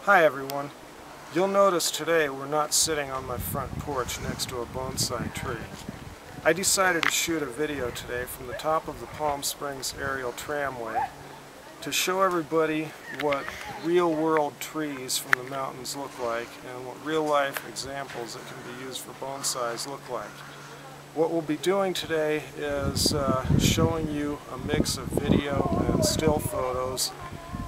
Hi everyone. You'll notice today we're not sitting on my front porch next to a bonsai tree. I decided to shoot a video today from the top of the Palm Springs aerial tramway to show everybody what real-world trees from the mountains look like and what real-life examples that can be used for bonsais look like. What we'll be doing today is showing you a mix of video and still photos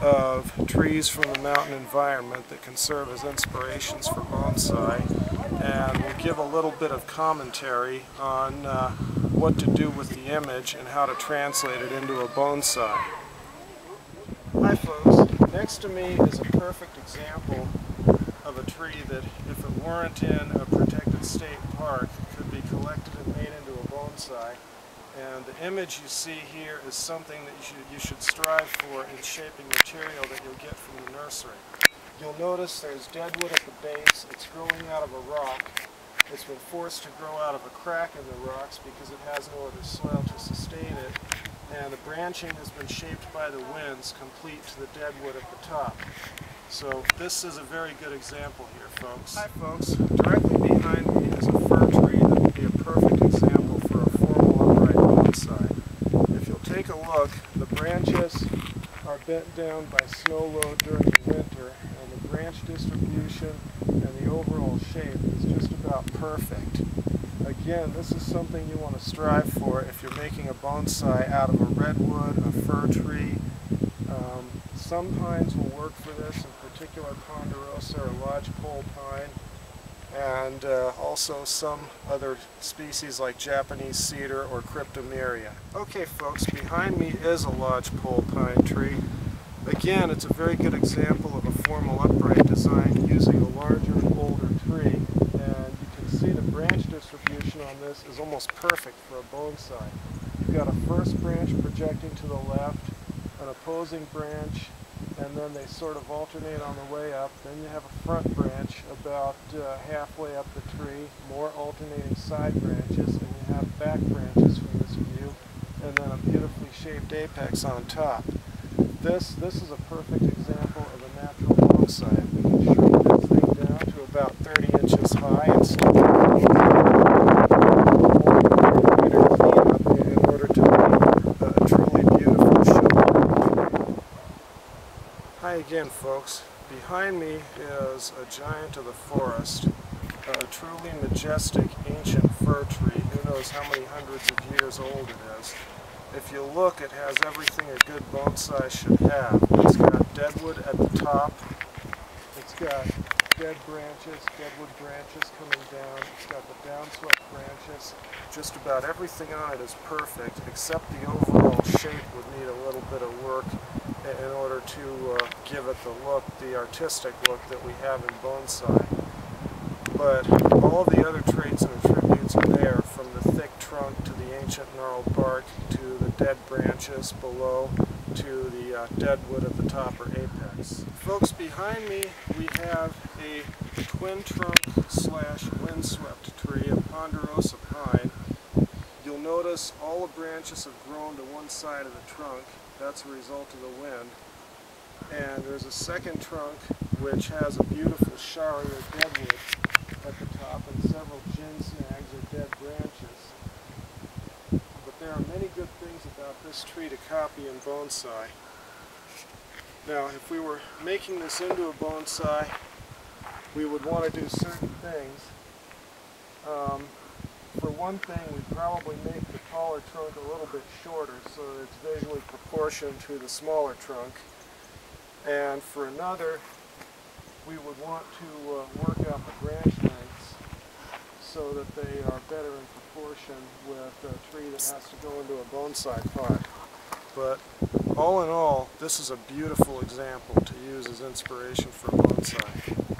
of trees from the mountain environment that can serve as inspirations for bonsai, and we'll give a little bit of commentary on what to do with the image and how to translate it into a bonsai. Hi folks, next to me is a perfect example of a tree that, if it weren't in a protected state park, could be collected and made into a bonsai. And the image you see here is something that you should strive for in shaping material that you'll get from the nursery. You'll notice there's deadwood at the base. It's growing out of a rock. It's been forced to grow out of a crack in the rocks because it has no other soil to sustain it. And the branching has been shaped by the winds, complete to the deadwood at the top. So this is a very good example here, folks. Hi folks, directly behind me is a fir tree that would be a perfect example for a formal upright bonsai. If you'll take a look, the branches are bent down by snow load during the winter, and the branch distribution and the overall shape is just about perfect. Again, this is something you want to strive for if you're making a bonsai out of a redwood, a fir tree. Some pines will work for this, in particular ponderosa or lodgepole pine, and also some other species like Japanese cedar or cryptomeria. Okay folks, behind me is a lodgepole pine tree. Again, it's a very good example of a formal upright design using a larger and older tree, and you can see the branch distribution on this is almost perfect for a bonsai. You've got a first branch projecting to the left, an opposing branch, and then they sort of alternate on the way up. Then you have a front branch about halfway up the tree, more alternating side branches, and you have back branches from this view, and then a beautifully shaped apex on top. This is a perfect example of a natural bonsai. If we can shrink this thing down to about 30 inches high and still in order to make a truly beautiful show. Hi again folks. Behind me is a giant of the forest, a truly majestic ancient fir tree. Who knows how many hundreds of years old it is. If you look, it has everything a good bonsai should have. It's got deadwood at the top, it's got deadwood branches coming down, it's got the downswept branches. Just about everything on it is perfect, except the overall shape would need a little bit of work in order to give it the artistic look that we have in bonsai. But all of the other traits and attributes are there, from the thick trunk to the ancient gnarled bark to the dead branches below to the deadwood at the top or apex. Folks, behind me we have a twin trunk / windswept tree, a ponderosa pine. You'll notice all the branches have grown to one side of the trunk. That's a result of the wind. And there's a second trunk which has a beautiful shari or deadwood at the top and several ginsags or dead branches. But there are many good things about this tree to copy in bonsai. Now, if we were making this into a bonsai, we would want to do certain things. For one thing, we'd probably make the taller trunk a little bit shorter so that it's visually proportioned to the smaller trunk. And for another, we would want to work out the branch lengths so that they are better in proportion with a tree that has to go into a bonsai pot. But all in all, this is a beautiful example to use as inspiration for bonsai.